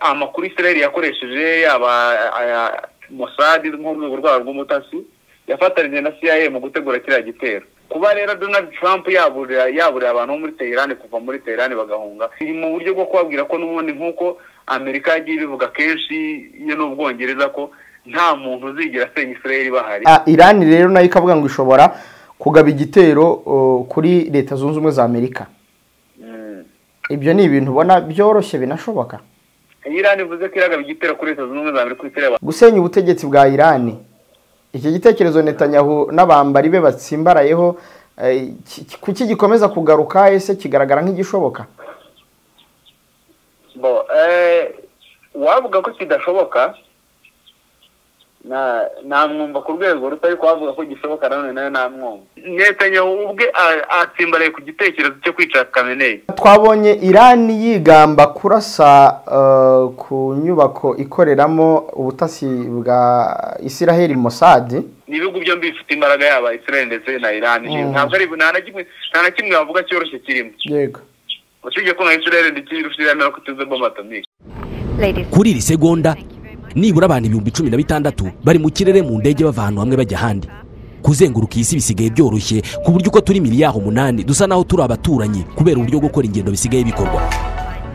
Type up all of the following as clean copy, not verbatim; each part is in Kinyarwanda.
amakuru Israel yakoresheje yaba Mossad nk'urwego rwabo rw'umutasi yafatanije na CIA mu gutegura kiriya gitero. Kuba rero Donald Trump yabura abantu muri Tehran kuva muri Tehran bagahunga iri mu buryo bwo kubabwira ko n'ubundi nk'uko Amerika yagiye bivuga kenshi iyo n'Ubwongereza ko nta muntu uzigira senya Israel bahari. Iran rero nayo ikavuga ngo ishobora kugaba igitero kuri Leta Zunze Ubumwe za Amerika. Ibyo ni ibintu ubona byoroshye binashoboka. Iran ivuze ko iragaba igitero kuri Leta Zunze Ubumwe za Amerika gusenya ubutegetsi bwa Iran. Iki gitekerezo Netanyahu n'abambari be batsimbarayeho kuki gikomeza kugaruka ese kigaragara nk'igishoboka? Wavuga ko kidashoboka na mwumva ku rwego rutari kwavuga ko gishoboka none nayo namwumva. Netanyahu ubwe atsimbaraye ku gitekerezo cyo kwica Khamenei. Twabonye Iran yigamba kurasa ku nyubako ikoreramo ubutasi bwa Israel Mossad. Nibihugu byombi bifite imbaraga yaba Israel ndetse na Iran. Ntabwo ari nta na kimwe bavuga cyoroshye kirimo. Yego. Usibye ko na Israel ndikirushiramira ko tuze bomba atomike. Kuri iri segonda nibura abantu 16,000 bari mu kirere mu ndege bava ahantu hamwe bajya ahandi. Kuzenguruka isi bisigaye byoroshye ku buryo uko turi miliyari 8 dusa naho turi abaturanyi kubera uburyo bwo gukora ingendo bisigaye bikorwa.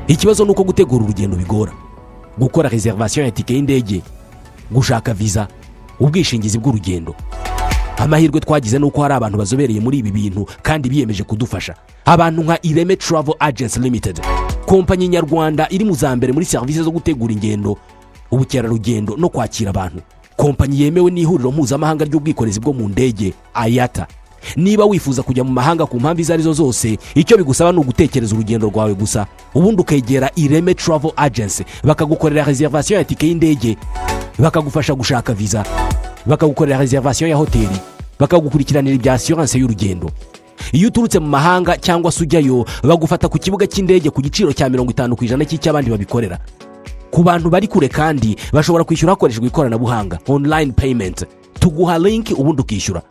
Ikibazo nuko gutegura urugendo bigora. Gukora reservation ya tike y'indege, gushaka visa, ubwishingizi bw'urugendo. Amahirwe twagize nuko hari abantu bazobereye muri ibi bintu kandi biyemeje kudufasha. Abantu nka Ireme Travel Agents Limited, kompanyi nyarwanda iri mu zambere muri service zo gutegura ingendo, ubukerarugendo no kwakira abantu. Kompanyi yemewe n'ihuriro mpuzamahanga ry'ubwikorezi bwo mu ndege IATA. Niba wifuza kujya mu mahanga ku mpamvu izo arizo zose, icyo bigusaba no gutekereza urugendo rwawe gusa. Ubundi ukegera Ireme Travel Agency bakagukorera reservation ya tike y'indege, bakagufasha gushaka visa, bakagukorera reservation ya hoteli, bakagukurikiranira ibya assurance y'urugendo. Iyo uturutse mu mahanga cyangwa se ujyayo bagufata ku kibuga cy'indege ku giciro cya 50% cy'abandi babikorera. Ku bantu bari kure kandi bashobora kwishyura hakoreshejwe ikoranabuhanga online payment. Tuguha link ubundi ukishyura.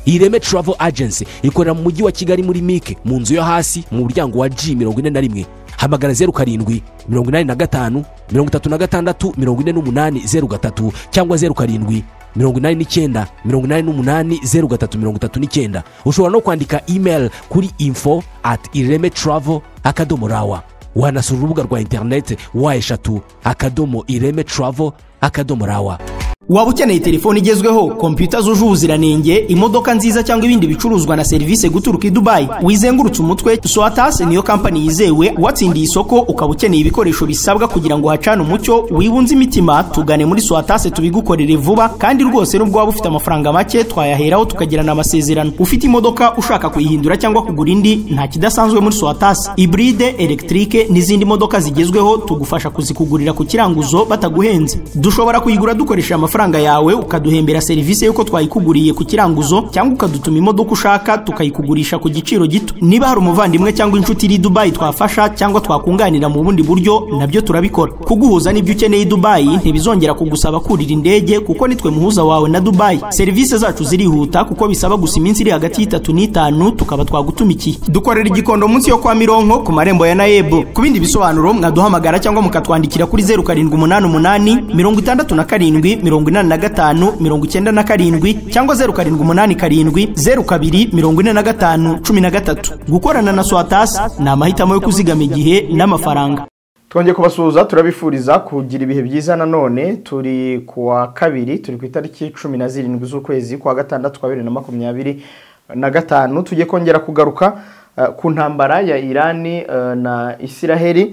Ireme Travel Agency ikorera mu mujyi wa Kigali muri Mike mu nzu yo hasi mu muryango wa G41. Hamagara 07 85 36 48 cyangwa 07 89 88 ushobora no kwandika email kuri info@iremetravel.rawa. Wanasura urubuga rwa internet wa3.iremetravel.rawa. Waba ukeneye telefone igezweho, computer zuje ubuziranenge, imodoka nziza cyangwa ibindi bicuruzwa na service guturuka i Dubai, wizengurutse umutwe, Soatas niyo company yizewe watsindiye isoko. Ukaba ukeneye ibikoresho bisabwa kugira ngo hacane umucyo wibunze imitima, tugane muri Soatas tubigukorere vuba kandi rwose nubwo waba ufite amafaranga make twayaheraho tukagirana amasezerano. Ufite imodoka ushaka kuyihindura cyangwa kugura indi, nta kidasanzwe muri Soatas. Hybride, electrique n'izindi modoka zigezweho tugufasha kuzikugurira ku kiranguzo bataguhenze. Dushobora kuyigura dukoresha amafaranga yawe ukaduhembera service yuko twayikuguriye ku kiranguzo, cyangwa ukadutuma imodoka ushaka tukayikugurisha ku giciro gito. Niba hari umuvandimwe cyangwa inshuti iri Dubai twafasha cyangwa twakunganira mu bundi buryo, nabyo turabikora. Kuguhuza n'ibyo ukeneye Dubai ntibizongera kugusaba kurira indege kuko nitwe muhuza wawe na Dubai. Service zacu zirihuta kuko bisaba gusa iminsi iri hagati y'3 n'5 tukaba twagutumikiye. Dukorera igikondo munsi yo kwa Mironko ku marembo ya Naebo. Ku bindi bisobanuro mwaduhamagara cyangwa mukatwandikira kuri 0788 67 85 97 cyangwa 0787 02 45 gukorana na Soatas ni amahitamo yo kuzigama igihe n'amafaranga. Twongeye kubasuhuza, turabifuriza kugira ibihe byiza. Nanone turi kuwa kabiri, turi ku itariki 17 z'ukwezi kwa gatandatu 2025. Tugiye kongera kugaruka ku ntambara ya Iran na Israel.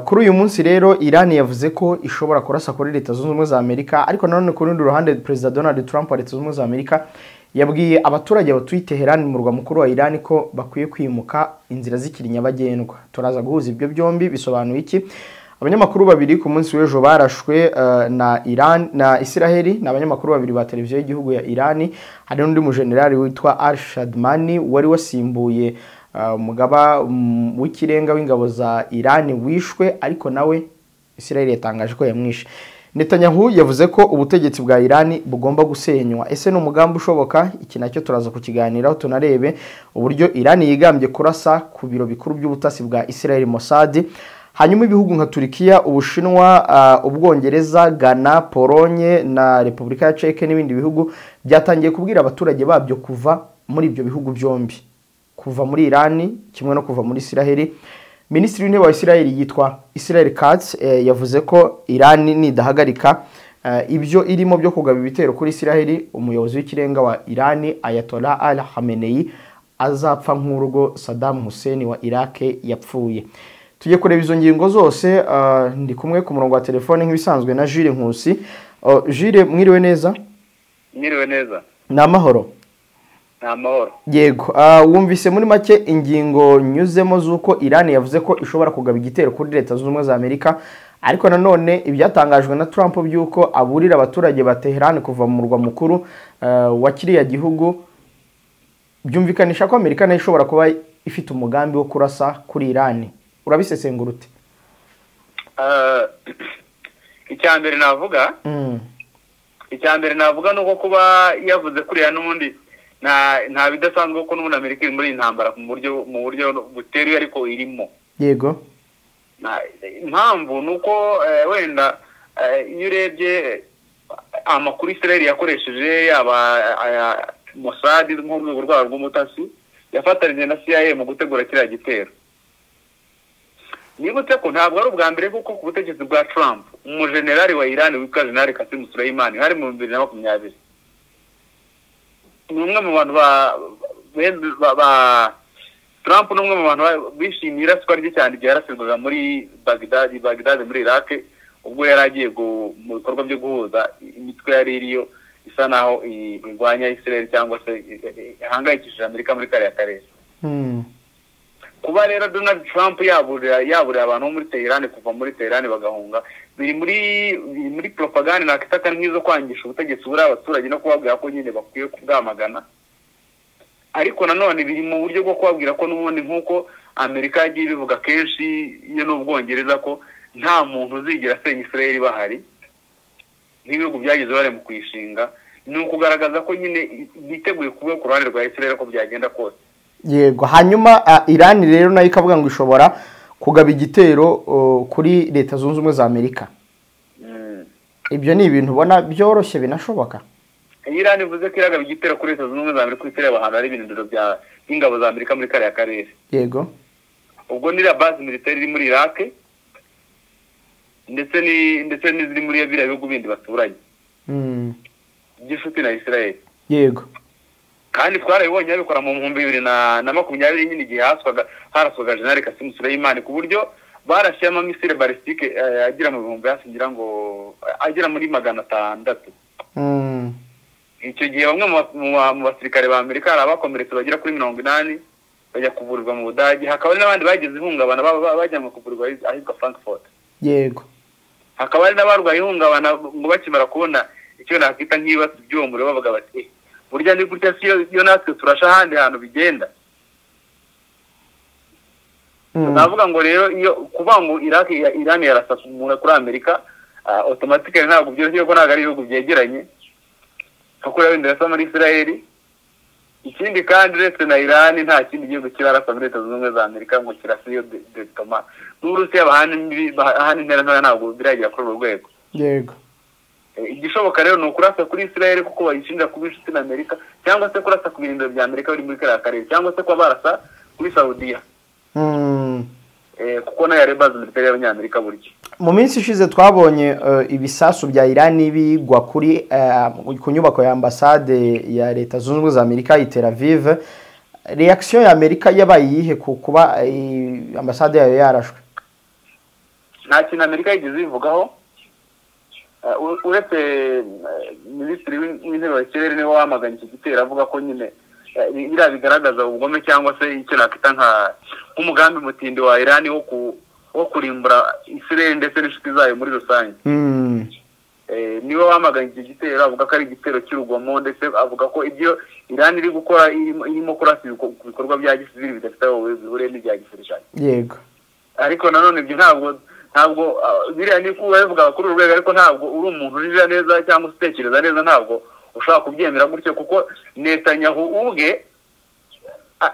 Kuri uyu munsi rero Iran yavuze ko ishobora kurasa kuri Leta Zunze Ubumwe za Amerika, ariko nanone ku rundi ruhande President Donald Trump wa Leta Zunze Ubumwe za Amerika yabwiye abaturage batuye Tehran mu murwa mukuru wa Iran ko bakwiye kwimuka inzira zikiri nyabagendwa. Turaza guhuza ibyo byombi bisobanuye iki? Abanyamakuru babiri ku munsi w'ejo barashwe na Iran na Israel, na abanyamakuru babiri ba televiziyo y'igihugu ya Iran. Hari n'undi mu general witwa Al-Shadmani wari wasimbuye umugaba w'ikirenga w'ingabo za Iran wishwe, ariko nawe Israel yatangaje ko yamwishe. Netanyahu yavuze ko ubutegetsi bwa Iran bugomba gusenywa. Ese n'umugambi ushoboka? Iki nacyo turaza kukiganiraho tunarebe uburyo Iran yigambye kurasa ku biro bikuru by'ubutasi bwa Israel Mossad. hanyuma ibihugu nka Turkiya, Ubushinwa, Ubwongereza, Ghana, Polonye na Repubulika ya Czech n'ibindi bihugu byatangiye kubwira abaturage babyo kuva muri ibyo bihugu byombi, kuva muri Iran kimwe no kuva muri Israel. Minisitiri w'intebe wa Israel yitwa Israel Katz yavuze ko Iran nidahagarika ibyo irimo byo kugaba ibitero kuri Israel, umuyobozi w'ikirenga wa Iran Ayatollah Ali Khamenei azapfa nk'urugo Saddam Hussein wa Iraq yapfuye. Tujye kureba izo ngingo zose, ndi kumwe ku murongo wa telefone nk'ibisanzwe na Jules Nkusi. Jules, mwiriwe neza? Mwiriwe neza. Ni amahoro? Ni amahoro. Yego, wumvise muri make ingingo nyuzemo z'uko Iran yavuze ko ishobora kugaba igitero kuri Leta Zunze Ubumwe za Amerika, ariko nanone ibyatangajwe na Trump by'uko aburira abaturage ba Tehran kuva mu murwa mukuru wa kiriya gihugu, byumvikanisha ko Amerika nayo ishobora kuba ifite umugambi wo kurasa kuri Iran. Urabisesengura ute? Icyambere navuga nuko kuba yavuze kuriya n'ubundi nta bidasanzwe ko n'ubundi Amerika iri muri intambara mu buryo buteruye ariko irimo. Yego. Impamvu nuko wenda iyo urebye amakuru Israel yakoresheje yaba Mossad nk'urwego rwabo rw'umutasi yafatanije na CIA mu gutegura kiriya gitero. Nibutse ko ntabwo ari ubwa mbere kuko ku butegetsi bwa Trump umujenerali wa Iran witwa General Qasem Soleimani hari mu 2020 n'umwe mu bantu ba Trump n'umwe mu bantu bishimira squad cyane byarasirwaga muri Baghdad muri Iraq, ubwo yari agiye mu bikorwa byo guhuza imitwe yari iriyo isa naho irwanya Israel cyangwa se ihangayikishije Amerika muri kariya karere. Kuba rero Donald Trump yaburira abantu muri Tehran kuva muri Tehran bagahunga biri muri propaganda nakitaka nk'izo kwangisha ubutegetsi buri abaturage no kubabwira ko nyine bakwiye kubwamagana, ariko nanone biri mu buryo bwo kubabwira ko n'ubundi nk'uko Amerika yagiye bivuga kenshi iyo n'Ubwongereza ko nta muntu uzigera asenya Israel bahari, n'ibihugu byagize bare mu kuyishinga, ni ukugaragaza ko nyine biteguye kuba ku ruhande rwa Israel ko byagenda kose. Yego, hanyuma Iran rero nayo ikavuga ngo ishobora kugaba igitero kuri Leta Zunze Ubumwe za Amerika. Ibyo ni ibintu ubona byoroshye binashoboka? Iran ivuze ko iragaba igitero kuri Leta Zunze Ubumwe za Amerika kuri ahantu hari ibintu by'ingabo za Amerika muri kariya karere. Yego. Ubwo ni la base militaire iri muri Iraq ndetse n'iziri muri biriya bihugu bindi baturanye by'inshuti na Israel. Yego. Kandi twarabibonye abikora mu 2020 nyine igihe haraswaga General Qasem Soleimani ku buryo barashyama misile ballistique agira mu bihumbi hasingira ngo agira muri 600. Icyo gihe bamwe mu basirikare ba Amerika abakomeretse bagira kuri 80 bajya kuvurirwa mu Budage, hakaba n'abandi bagize ihungabana bajyanwe kuvurirwa ahitwa Frankfurt. Yego. Hakaba ari n'abarwaye ihungabana ngo bakimara kubona icyo nakita nk'ibibazo by'umuriro bavuga bati burya ni gutya iyo natwe turasha ahandi hantu bigenda. Navuga ngo rero iyo kuvuga ngo Iran yarasasa kuri Amerika automatically ntabwo byoroshye ko ntabwo ari ibihugu byegeranye kuko rero ndetse muri Israel. Ikindi kandi uretse na Iran nta kindi gihugu kirarasa muri Leta Zunze Ubumwe za Amerika ngo kirasiyo directement. N'Uburusiya bahana intera ntoya ntabwo biragera kuri urwo rwego. Yego. Igishoboka rero ni ukurasa kuri Israel kuko bayishinja kuba inshuti na Amerika, cyangwa se kurasa ku birindiro bya Amerika biri muri kariya karere, cyangwa se kuba barasa kuri Saudiya. Kuko nayo ari base militaire y'Abanyamerika buryo. Mu minsi ishize twabonye ibisasu bya Iran bigwa kuri ku nyubako ya ambasade ya Leta Zunze Ubumwe za Amerika i Tel Aviv. Reaction ya Amerika yabaye yihe kuba ambasade yayo yarashwe? Nta kintu Amerika yigeze ivugaho, uretse Minisitiri w'Intebe wa Israel niwe wamaganye iki gitero avuga ko nyine bigaragaza ubugome cyangwa se icyo nakita nk'umugambi mutindi wa Iran wo kurimbura Israel ndetse n'inshuti zayo muri rusange. Niwe wamaganye iki gitero avuga ko ari igitero cy'urugomo, ndetse avuga ko ibyo Iran iri gukora irimo kurasa ibikorwa bya gisivili bidafite aho bihuriye n'ibya gisirikare. Yego. Ariko nanone ibyo ntabwo biriya ni kuba bivuga kuri urwego, ariko ntabwo uri umuntu urira neza cyangwa utekereza neza, ntabwo ushaka kubyemera gutyo kuko Netanyahu ubwe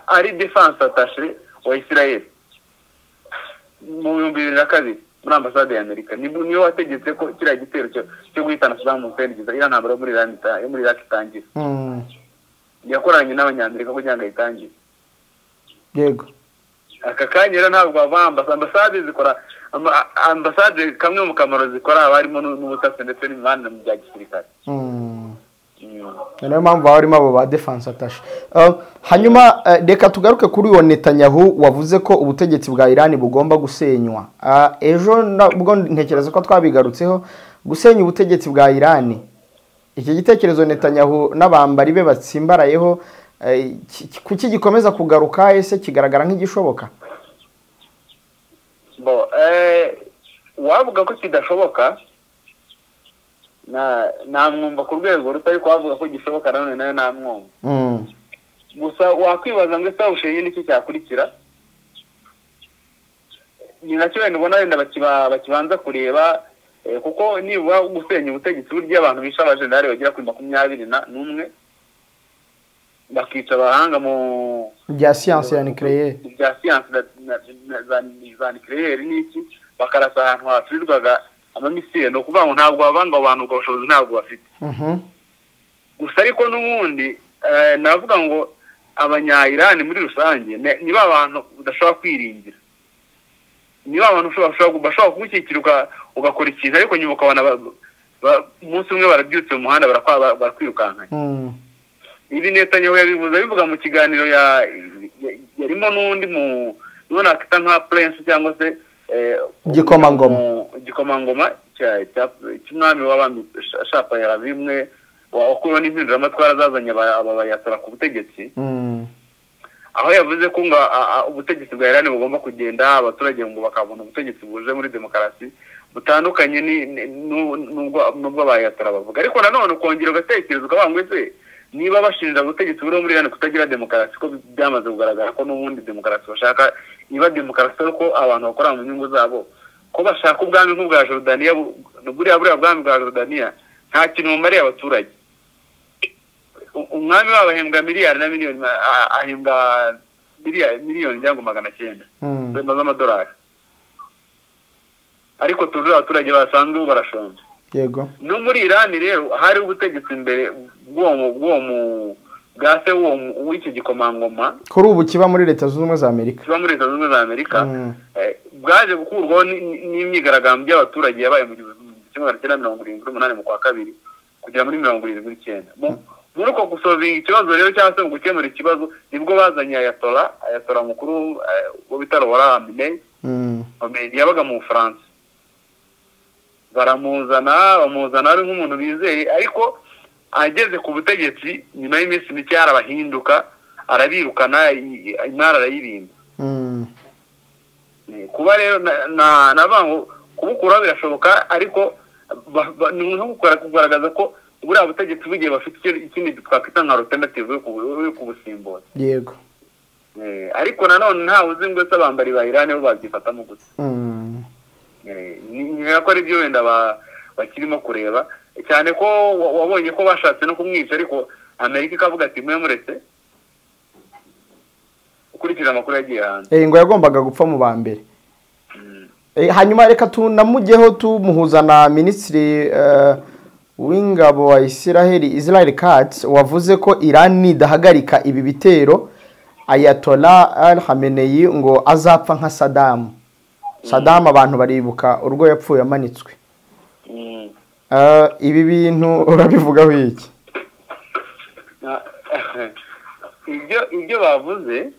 ari defense attaché wa Israel. mu 2002 muri ambasade ya Amerika niyo wategetse ko kiriya gitero cyo guhitana Saddam Hussein iriya ntambara yo muri Iraq itangira yakoranye n'abanyamerika kugira ngo ayitangire. Yego. Aka kanya rero ntabwo ambasade zikora ambasade kamwe mu kamaro zikora abarimo n'ubutasi ndetse n'imihanda mu bya gisirikare. Niyo mpamvu barimo abo ba defense attaché. Hanyuma reka tugaruke kuri uwo Netanyahu wavuze ko ubutegetsi bwa Iran bugomba gusenywa. Ejo nabwo ntekereza ko twabigarutseho gusenya ubutegetsi bwa Iran. Iki gitekerezo Netanyahu n'abambari be batsimbarayeho kuki gikomeza kugaruka ese kigaragara nk'igishoboka? Wavuga ko kidashoboka namwumva ku rwego rutari kuvuga ko gishoboka none nayo namwumva. Gusa wakwibaza ngo ese ushenye n'iki cyakurikira, ni nacyo wenda ubona wenda bakibanza kureba kuko niba gusenya ubutegetsi burya abantu bisha abajenerali bagera kuri 21 bakica abahanga mu bya science ya nucléaire za nucléaire n'iki bakarasa ahantu haturirwaga amamisire no kuvuga ngo ntabwo babanga abantu ubwo bushobozi ntabwo bafite. Gusa ariko n'ubundi navuga ngo abanya-Iran muri rusange niba abantu udashobora kwiringira, niba abantu bashobora kugukikira ugakora ikintu ariko nyuma ukabona umunsi umwe barabyutse mu muhanda barakwirukankanya. Ibi Netanyahu yabivuze bivuga mu kiganiro yarimo n'undi nubona akita nka prince cyangwa se igikomangoma cy'umwami w'abami Shapa ya bimwe wakuyeho n'impinduramatwara zazanye abayasara ku butegetsi. Aho yavuze ko ngo ubutegetsi bwa Iran bugomba kugenda abaturage ngo bakabona ubutegetsi buje muri demokarasi butandukanye n'ubwo abayasara bavuga. Ariko nanone ukongera ugatekereza ukavuga ngo ese niba bashinja ubutegetsi buri muri Iran kutagira demokarasi ko byamaze kugaragara ko n'ubundi demokarasi bashaka niba demokarasi ko abantu bakora mu nyungu zabo ko bashaka ubwami nk'ubwa Jordania buriya bwami bwa Jordania nta kintu mumariye abaturage. Umwami wabahembwa miliyari na miliyoni ahembwa miliyoni cyangwa 900 z'amadolari, ariko tuzi abaturage basanzwe barashonje. Yego. No muri Iran rero hari ubutegetsi imbere bw'uwo mu gase w'iki gikomangoma kuri ubu kiba muri Leta Zunze Ubumwe za Amerika bwaje gukurwaho n'imyigaragambyo y'abaturage yabaye mu 1978 mu kwa kabiri kugera muri 1979. Muri uko gusolvinga ikibazo rero cyangwa se mu gukemura ikibazo nibwo bazanye Ayatollah mukuru wo bitaro Khamenei yabaga mu France. Bamuzana ari nk'umuntu bizeye, ariko ageze ku butegetsi nyuma y'iminsi mike arabahinduka arabirukana imara arayirinda. Kuba rero nabango kubukura birashoboka, ariko ni nko kugaragaza ko buriya butegetsi bugiye bafite ikindi twakwita nka alternative yo kubusimbuza. Yego. Ariko nanone ntawe uzi ngo se abambari ba Iran bo babyifatamo gusa. Ni ko ari byo wenda bakirimo kureba cyane ko wabonye ko bashatse no kumwica, ariko Amerika ikavuga ati mwe muretse ukurikira amakuru yagiye hanze ngo yagombaga gupfa mu ba mbere. Hanyuma reka tunamujyeho tumuhuza na Minisitiri w'ingabo wa Israel Katz wavuze ko Iran nidahagarika ibi bitero Ayatollah Khamenei ngo azapfa nka Saddam. Abantu baribuka urwo yapfuye amanitswe. Ibi bintu urabivugaho iki? Ibyo bavuze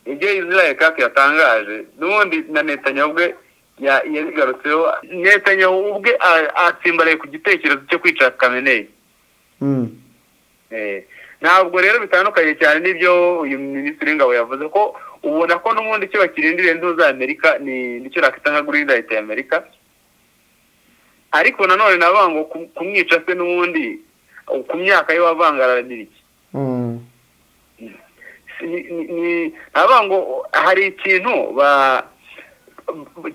ibyo Israel Katz yatangaje n'ubundi na Netanyahu ubwe yabigarutseho. Netanyahu ubwe atsimbaraye ku gitekerezo cyo kwica Khamenei. Ntabwo rero bitandukanye cyane n'ibyo uyu minisitiri w'ingabo yavuze ko ubona ko n'ubundi cyo bakirindiriye ntuza Amerika nicyo rakita nka green light ya Amerika. Ariko nanone nabango kumwica se n'ubundi ku myaka yo wavangararira iki. Nabango hari ikintu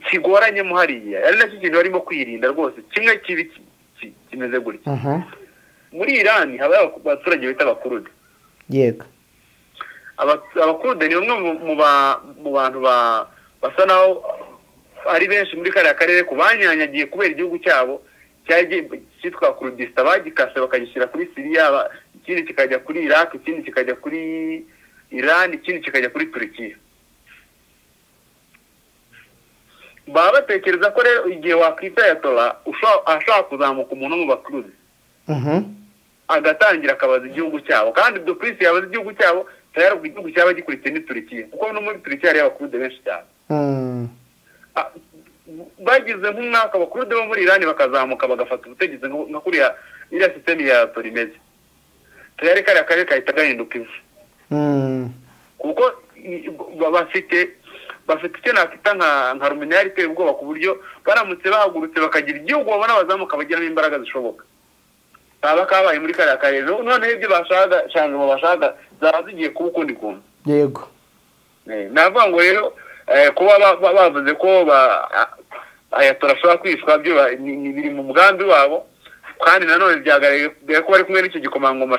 kigoranye mu hariya, ari nacyo kintu barimo kwirinda rwose kimwe kibi kimeze gutya. Muri Iran haba abaturage bita abakurude. Yego. Abakurude ni umwe mu bantu basa naho ari benshi muri kariya karere ku banyanyagiye kubera igihugu cyabo cyitwa Kurdistan bagikase bakagishyira kuri Syria, ikindi kikajya kuri Iraq, ikindi kikajya kuri Iran, ikindi kikajya kuri Turkiya. Baba batekereza ko rero igihe wakwita Ayatollah ashaka kuzamuka umuntu mu bakuruzi agatangira akabaza igihugu cyabo, kandi Duplessis yabaza igihugu cyabo tayari igihugu cyaba gikurikiye ni Turkiya, kuko no muri Turkiya hari abakurude benshi cyane. Bagize nk'umwaka abakurude bo muri Iran bakazamuka bagafata ubutegetsi nka kuriya iriya system ya Ayatollah tayari kariya karere kahita gahinduka ivu, kuko bafite icyo nakita nka ruminari iteye ubwoba, ku buryo baramutse bahagurutse bakagira igihugu babona bazamuka bagiramo imbaraga zishoboka baba kabaye muri kariya karere. Noneho ibyo bashaka shanjemo bashaka zaba zigiye kuba ukundi kuntu. Yego, navuga ngo rero kuba bavuze ko Ayatollah ashobora kwishwa byo ni biri mu mugambi wabo, kandi nanone byagaragaye ko bari kumwe n'icyo gikomangoma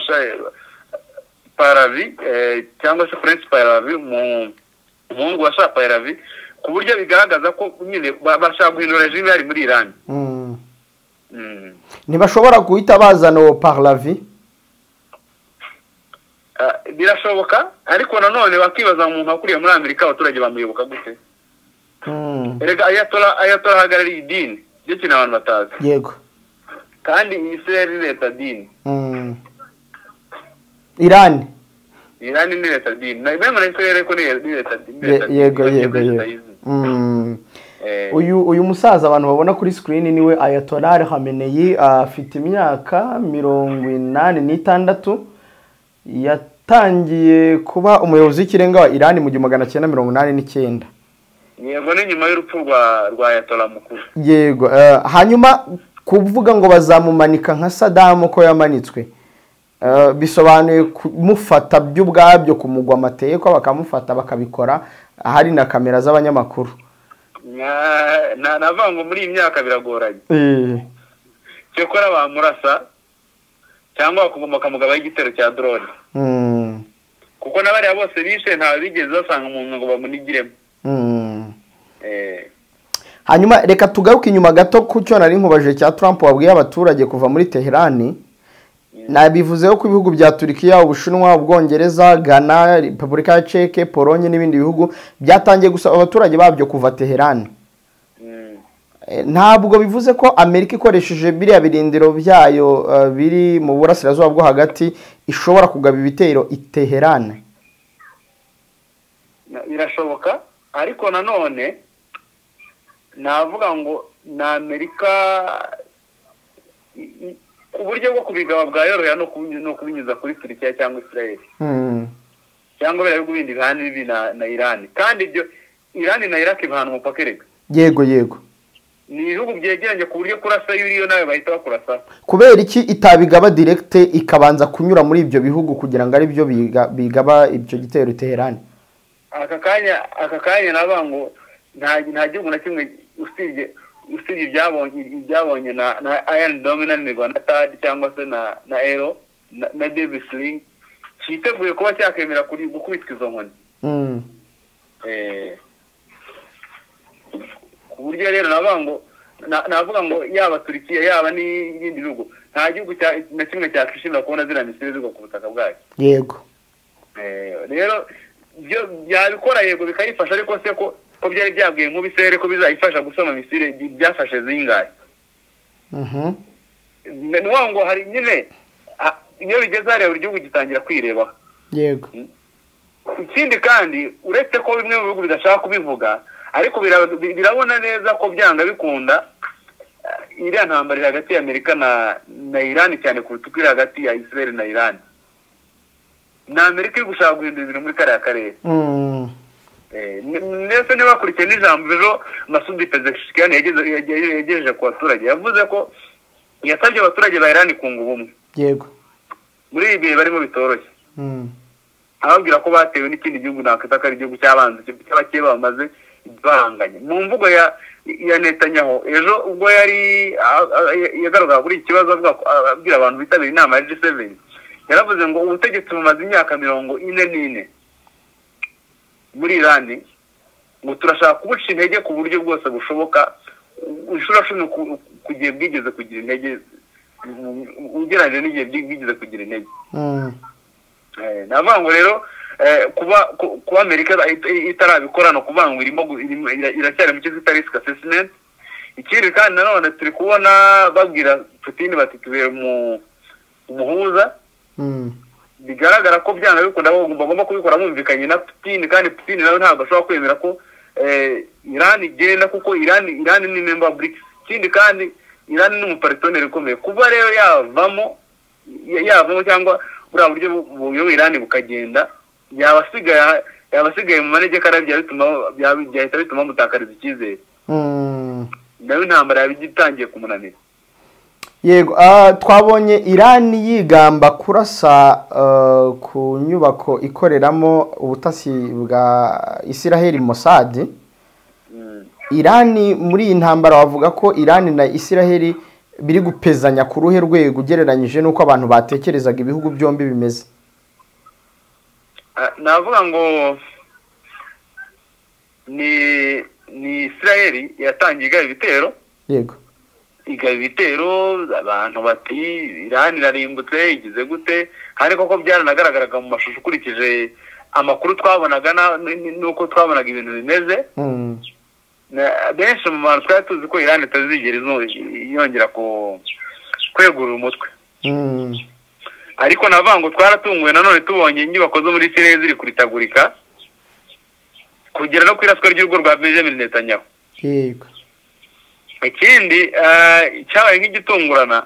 Pahlavi cyangwa se Prince Pahlavi, umuhungu wa Shah Pahlavi, ku buryo bigaragaza ko nyine bashaka guhindura regime yari muri Iran. Ntibashobora guhita bazana uwo Pahlavi? Birashoboka, ariko nanone bakibaza umuntu wakuriye muri Amerika abaturage bamuyoboka gute? Erega Ayatollah ahagarariye idini, byo kintu abantu batazi. Yego. Kandi Israel ni leta dini. Iran ni leta dini. Na bemera Israel ko ni leta dini. Yego. Uyu musaza abantu babona kuri screen niwe Ayatollah Ali Khamenei, afite imyaka 86. Yatangiye kuba umuyobozi w'ikirenga wa Iran mu 1989. Yego, ni nyuma y'urupfu rwa Ayatollah mukuru. Yego, hanyuma kuvuga ngo bazamumanika nka Saddam ko yamanitswe, bisobanuye kumufata by'ubwabyo kumugwa amateye ko bakamufata bakabikora hari na kamera z'abanyamakuru. Navuga ngo muri iyi myaka biragoranye. Cyokora bamurasa cyangwa bakugomoka mugaba y'igitero cya drone. Kuko n'abariya bose bishe nta bigeze basanga umuntu ngo bamunigiremo. Hanyuma reka tugaruke inyuma gato ku cyo nari nkubaje cya Trump wabwiye abaturage kuva muri Tehran. Nabivuzeho ko ibihugu bya Turkiya, Ubushinwa, Ubwongereza, Ghana, Repubulika ya Czech, Pologne n'ibindi bihugu byatangiye gusaba abaturage babyo kuva Tehran. Ntabwo bivuze ko Amerika ikoresheje biriya birindiro byayo biri mu burasirazuba bwo hagati ishobora kugaba ibitero i Tehran? Birashoboka, ariko nanone navuga ngo na Amerika uburyo bwo kubigaba bwa yoroya no kubinyuza kuri Turkiya cyangwa Israel cyangwa bera bihugu bindi bihana bibi na Iran, kandi ibyo Iran na Iraq bihana umupaka erega. Yego ni ibihugu byegeranye ku buryo kurasa yuriyo nawe bahita bakurasa. Kubera iki itabigaba direct ikabanza kunyura muri ibyo bihugu kugira ngo ari byo bigaba ibyo gitero Tehran? Aka kanya nabango nta gihugu na kimwe usibye ibyabonye na Iron Dome na Rwanda TAD cyangwa se na Aero na Davis Link cyiteguye kuba cyakemera kuri gukubitwa izo nkoni. Ku buryo rero navuga ngo yaba Turkiya yaba n'ibindi bihugu nta gihugu na kimwe cyakishimira kubona ziriya misiri zigwa ku butaka bwayo. Yego. Rero byo byabikora yego bikayifasha, ariko se ko byari byabwiye nk'ubisere ko bizayifasha gusoma misiri byafashe zingaye. Ngo hari nyine iyo bigeze hariya buri gihugu gitangira kwireba. Yego. Ikindi kandi uretse ko bimwe mu bihugu bidashaka kubivuga, ariko birabona neza ko byanga bikunda iriya ntambara hagati ya Amerika na Iran cyane kuruta iri hagati ya Israel na Iran. Na Amerika iri gushaka guhindura ibintu muri kariya karere. Nese niba bakurikiye n'ijambo ejo Masudi Pezeshkian yagejeje ku baturage, yavuze ko yasabye abaturage ba Iran kunga ubumwe. Yego. Muri ibi barimo bitoroshye. Ababwira ko batewe n'ikindi gihugu nakita kari igihugu cy'abanzi cy'abakeye bamaze bahanganye. Mu mvugo ya Netanyahu ejo ubwo yari yagaruka kuri iki kibazo abwira abantu bitabira inama ya G7, yaravuze ngo ubutegetsi bumaze imyaka 44 muri Iran ngo turashaka kubuca intege ku buryo bwose bushoboka inshuro 10 kugiye bwigeze kugira intege ugereranyije n'igihe bwigeze kugira intege. Navuga ngo rero kuba Amerika itarabikora no kuvuga ngo iracyari mu cyitwa risk assessment. Ikindi kandi nanone turi kubona babwira Putin bati tubere umuhuza, bigaragara ko byanga bikunda bagomba kubikora bumvikanye na Putin, kandi Putin nawe ntabwo ashobora kwemera ko Iran igenda, kuko Iran ni member BRICS. Ikindi kandi Iran ni umuparteneri ukomeye. Kuba rero yavamo cyangwa buriya buryo buyoboye Iran bukagenda, yabasigaye mu manegeka byahita bituma mutakariza icyizere. Nawe intambara yabigitangiye kumunanira. Yego, twabonye Iran yigamba kurasa ku nyubako ikoreramo ubutasi bwa Israel Mossad. Iran muri iyi ntambara bavuga ko Iran na Israel biri gupezanya ku ruhe rwego ugereranyije nuko abantu batekerezaga ibihugu byombi bimeze. Navuga ngo ni Israel yatangiye ibitero. Yego. Ibitero abantu bati Iran irarimbutse igize gute, ariko ko byaranagaragaraga mu mashusho ukurikije amakuru twabonaga nuko twabonaga ibintu bimeze. Benshi mu bantu twari tuzi ko Iran itazigera yongera kwegura umutwe. Ariko navuga ngo twaratunguwe nanone tubonye inyubako zo muri Israel ziri kuritagurika kugera no kwiraswa ry'urugo rwa Benjamin Netanyahu. Yego. Ikindi cyabaye nk'igitungurana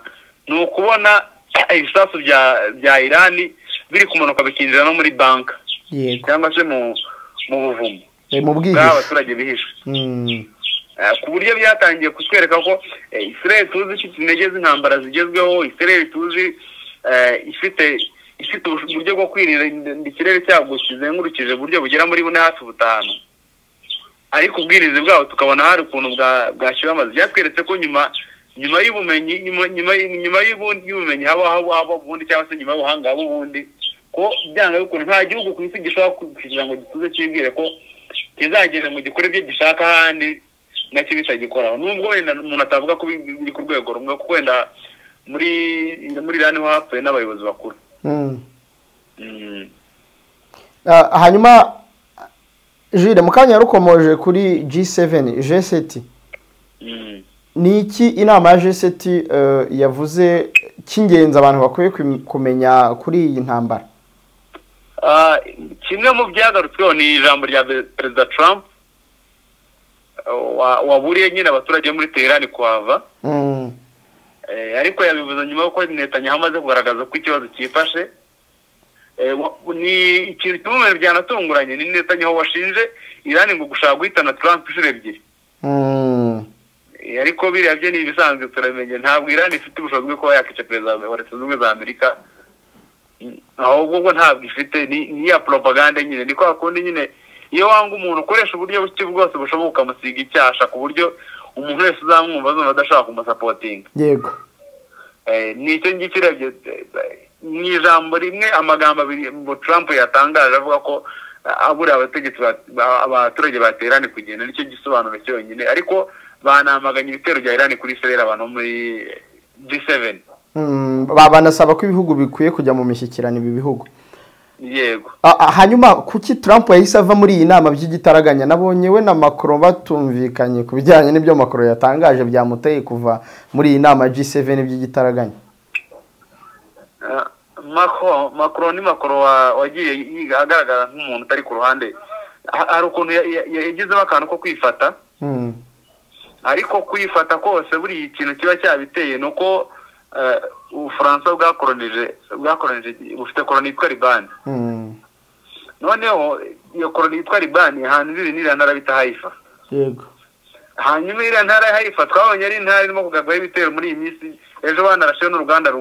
ni ukubona ibisasu bya Iran biri kumanuka bikinjira no muri banka. Yego. Cyangwa se mu buvumo mu bwihisho bw'abaturage bihishe. Ku buryo byatangiye kutwereka ko Israel tuzi ifite intege z'intambara zigezweho, Israel tuzi ifite uburyo bwo kwirinda ikirere cyabwo kizengurukije uburyo bugera muri bune hafi butanu. Ariko ubwirizi bwabo tukabona hari ukuntu bwashyira amazi. Byatweretse ko nyuma y'ubumenyi nyuma y'ubumenyi haba ubundi, cyangwa se nyuma y'ubuhanga haba ubundi, ko byanga y'ukuntu nta gihugu ku isi gishobora kugira ngo gituze kibwire ko kizagera mu gikore ibyo gishaka ahandi nacyo bitagikoraho. Nubwo wenda umuntu atavuga ko biri ku rwego rumwe, kuko wenda muri Iran ho hapfuye n'abayobozi bakuru. Hanyuma Jules, mukanya rukomoje kuri G7 ni iki inama ya G7 yavuze cy'ingenzi abantu bakwiye kumenya kuri iyi ntambara? Kimwe mu byagarutsweho ni ijambo rya Perezida Trump waburiye nyine abaturage muri Tehran kuhava. Ariko yabivuze nyuma y'uko Netanyahu amaze kugaragaza ko ikibazo cyifashe. Ni ikintu kimwe byanatunguranye, ni Netanyahu washinje Iran ngo gushaka guhitana Trump inshuro ebyiri. Ariko biriya byo ni ibisanzwe turamenye, ntabwo Iran ifite ubushobozi bwo kuba yakica perezida wa Leta Zunze Ubumwe za Amerika. Ahubwo ntabwo ifite, ni ya propaganda nyine. Ni kwa kundi nyine iyo wanga umuntu ukoresha uburyo buke bwose bushoboka ukamusiga icyasha ku buryo umuntu wese uzamwumva azumva adashaka kumusapotinga. Yego. Nicyo ngicyo urebye ni ijambo rimwe amagambo abiri Trump yatangaje avuga ko abura abaturage baterane kugenda, nicyo gisobanuro cyonyine. Ariko banamaganye ibitero bya Iran kuri Israel abantu muri G7. Banasaba ko ibihugu bikwiye kujya mu mishyikirano ibi bihugu. Yego. Hanyuma kuki Trump yahise ava muri iyi nama by'igitaraganya? Nabonye we na Macron batumvikanye ku bijyanye n'ibyo Macron yatangaje byamuteye kuva muri iyi nama G7 by'igitaraganya. Macron ni Macron wagiye agaragara nk'umuntu utari ku ruhande. Hari ukuntu yagizeho akantu ko kwifata. Ariko kwifata kose buri ikintu kiba cyabiteye nuko Ubufaransa bwakoronije bufite koloni yitwa Liban. Noneho iyo koloni yitwa Liban ahantu iri n'iriya ntara bita Haifa. Yego. Hanyuma iriya ntara ya Haifa twabonye ari intara irimo kugabwaho ibitero muri iyi minsi. Ejo banarasheho n'uruganda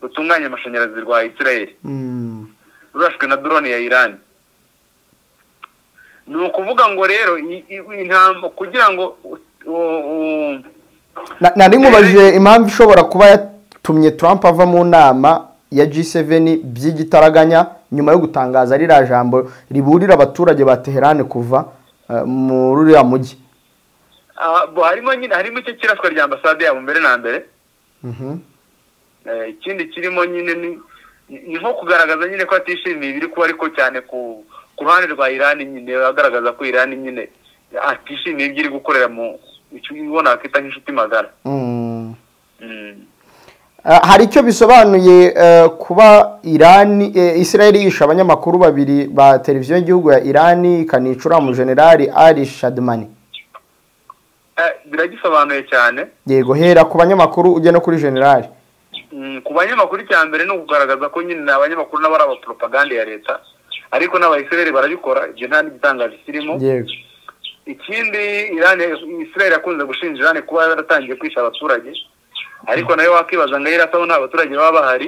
rutunganya amashanyarazi rwa Israel. Rurashwe na drone ya Iran. Ni ukuvuga ngo rero intambwe kugira ngo nari nkubajije impamvu ishobora kuba yatumye Trump ava mu nama ya G7 by'igitaraganya nyuma yo gutangaza ririya jambo riburira abaturage ba Tehran kuva muri uriya mujyi. harimo icyo kiraswa rya ambasade yabo mbere na mbere. Ikindi kirimo nyine ni nko kugaragaza nyine ko atishimiye ibiri kuba ariko cyane ku ruhande rwa Iran nyine agaragaza ko Iran nyine atishimiye ibyo iri gukorera mu icyo ibona akita nk'inshuti magara. Hari icyo bisobanuye kuba Israel yisha abanyamakuru babiri ba televiziyo y'igihugu ya Iran ikanicura mu generali Ali Shadmani? Biragisobanuye cyane. Yego, hera ku banyamakuru ujye no kuri generali. Ku banyamakuru cya mbere no kugaragaza ko nyine abanyamakuru n'abari aba propaganda ya leta ariko n'abayisraeli barabikora, ibyo nta n'igitangaje kirimo. Yego. Ikindi Israel yakunze gushinja Iran kuba yaratangiye kwisha abaturage, ariko nayo wakibaza ngo irasaho nta baturage baba bahari.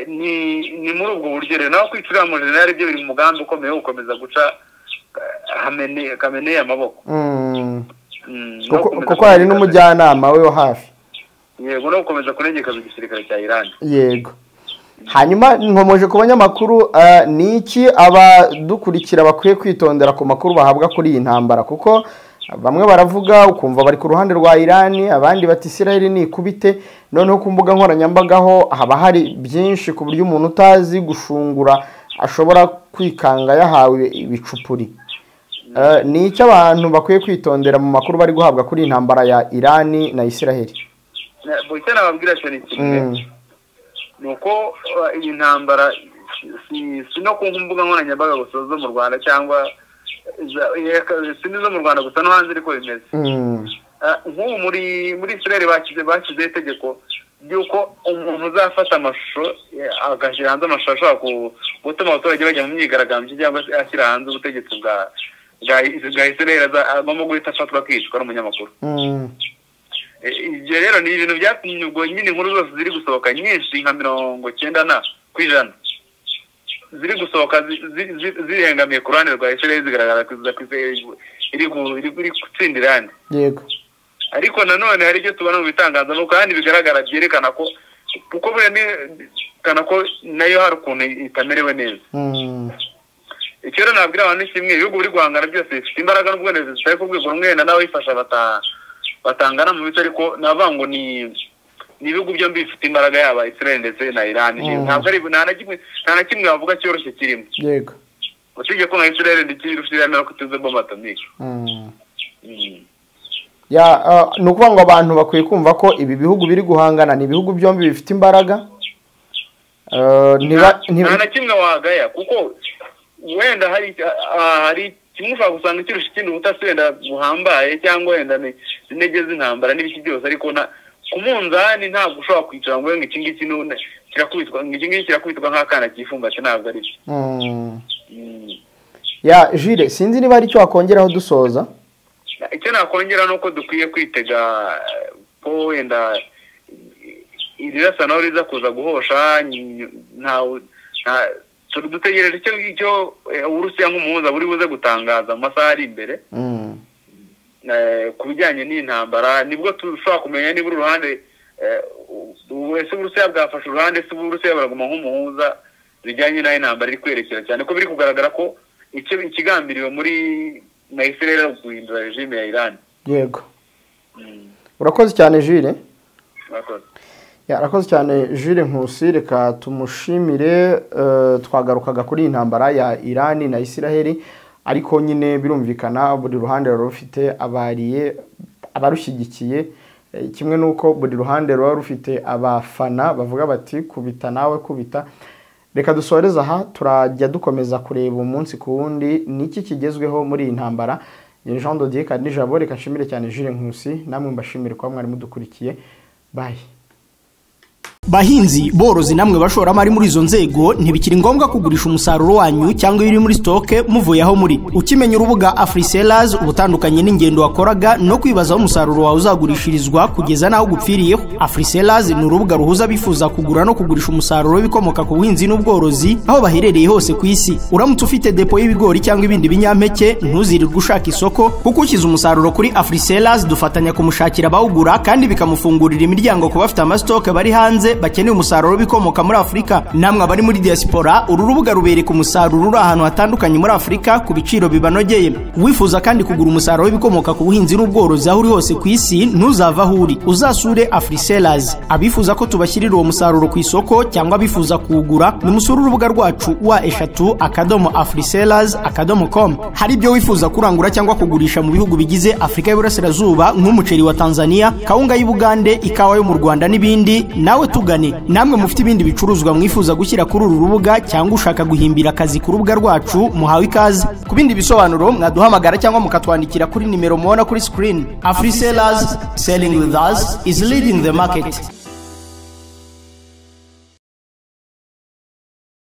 Ni muri ubwo buryo rero naho kwicira mu generali byo biri mu mugambi ukomeye wo gukomeza guca Khamenei amaboko. Kuko hari n'umujyanama we wo hafi. Yego, no gukomeza kunegekaza igisirikare cya Iran. Yego. Hanyuma nkomoje ku banyamakuru, ni iki abadukurikira bakwiye kwitondera ku makuru bahabwa kuri iyi ntambara? Kuko bamwe baravuga ukumva bari ku ruhande rwa Iran, abandi bati Israel ni ikubite. Noneho ku mbuga nkoranyambaga ho haba hari byinshi ku buryo umuntu utazi gushungura ashobora kwikanga yahawe ibicupuri. Ni iki abantu bakwiye kwitondera mu makuru bari guhabwa kuri iyi ntambara ya Iran na Israel? Bose nababwira cyo ni kimwe, nuko iyi ntambara si no ku mbuga nkoranyambaga gusa zo mu Rwanda cyangwa si n'izo mu Rwanda gusa no hanze ariko bimeze. Nk'ubu muri Israel bashyize itegeko ry'uko umuntu uzafata amashusho agashyira hanze amashusho ashobora gutuma abaturage bajya mu myigaragambyo cyangwa se ashyira hanze ubutegetsi bwa Israel agomba guhita afatwa akicwa n'umunyamakuru. Ibyo rero ni ibintu byatumye ubwo nyine inkuru zose ziri gusohoka nyinshi nka 90% ziri gusohoka zirengamiye ku ruhande rwa Israel zigaragara ko iri gutsinda Iran. Yego. Ariko nanone hari icyo tubona mu bitangazamakuru kandi bigaragara byerekana ko kuko byerekana ko nayo hari ukuntu itamerewe neza. Icyo rero nabwira abantu kimwe, ibihugu biri guhangana byose bifite imbaraga n'ubwonezi zitari ku rwego rumwe, na nawe ifasha batangana mu bice, ariko navuga ngo ni ibihugu byombi bifite imbaraga, yaba Israel ndetse na Iran. Ntabwo ari nta na kimwe bavuga cyoroshye kirimo. Yego. Usibye ko nka Israel ndetse irushiramira ko tuze bomba atomike. Ni ukuvuga ngo abantu bakwiye kumva ko ibi bihugu biri guhangana ni ibihugu byombi bifite imbaraga. Nta na kimwe wagaya, kuko wenda hari kimwe ushobora gusanga ikirusha ikindi ubutasi wenda buhambaye cyangwa wenda intege z'intambara n'ibiki byose, ariko ku munzani ntabwo ushobora kwicara ngo iki ngiki kirakubitwa nk'akana kifumbatse, ntabwo ari byo. Jules, sinzi niba ari icyo wakongeraho dusoza. Icyo nakongera ni uko dukwiye kwitega ko wenda irasa naho riza kuza guhosha. Dutegereje icyo Uburusiya nk'umuhuza buri buze gutangaza mu masaha ari imbere ku bijyanye n'intambara, nibwo dushobora kumenya niba uruhande wese Uburusiya bwafashe uruhande, se Uburusiya baraguma nk'umuhuza bijyanye n'aho intambara iri kwerekera, cyane ko biri kugaragara ko ikigambiriwe muri na Israel guhindura regime ya Iran. Yego. Urakoze cyane Jules. Arakoze cyane Jules Nkusi, reka tumushimire. Twagarukaga kuri iyi ntambara ya Iran na Israel, ariko nyine birumvikana buri ruhande rufite abarushyigikiye, kimwe nuko buri ruhande ruba rufite abafana bavuga bati kubita nawe kubita. Reka dusoreza aha, turajya dukomeza kureba umunsi ku wundi niki kigezweho muri iyi ntambara. Jean Dodier Kanijabo, reka nshimire cyane Jules Nkusi, namwe mbashimire kwa mwari mudukurikiye. Bye. Bahinzi borozi namwe bashoramari muri izo nzego, ntibikiri ngombwa kugurisha umusaruro wanyu cyangwa iri muri stoke muvuye aho muri. Ukimenya urubuga AfriSellers ubutandukanye n'ingendo wakoraga no kwibazaho umusaruro wawe uzagurishirizwa kugeza naho gupfiriyeho. AfriSellers ni urubuga ruhuza bifuza kugura no kugurisha umusaruro bikomoka ku buhinzi n'ubworozi aho baherereye hose ku isi. Uramutse ufite depo y'ibigori cyangwa ibindi binyampeke, ntuzirirwe ushaka isoko, kuko ukiza umusaruro kuri AfriSellers dufatanya kumushakira abawugura kandi bikamufungurira imiryango ku bafite amastoke bari hanze bakeneye umusaruro w'ibikomoka muri Afurika. Namwe abari muri diaspora, uru rubuga rubereka umusaruro uri ahantu hatandukanye muri Afurika ku biciro bibanogeye. Wifuza kandi kugura umusaruro w'ibikomoka ku buhinzi n'ubworozi aho uri hose ku isi, ntuzava aho uri, uzasure AfriSellers. Abifuza ko tubashyirira uwo musaruro ku isoko cyangwa abifuza kuwugura, nimusure urubuga rwacu wa@afrisellers.com. Hari ibyo wifuza kurangura cyangwa kugurisha mu bihugu bigize Afurika y'Iburasirazuba nk'umuceri wa Tanzania, kawunga y'Ubugande, ikawa yo mu Rwanda n'ibindi, nawe tugane. Namwe mufite ibindi bicuruzwa mwifuza gushyira kuri uru rubuga cyangwa ushaka guhimbira akazi ku rubuga rwacu, muhawe ikaze. Ku bindi bisobanuro mwaduhamagara cyangwa mukatwandikira kuri nimero mubona kuri screen. AfriSellers, selling with us is leading the market.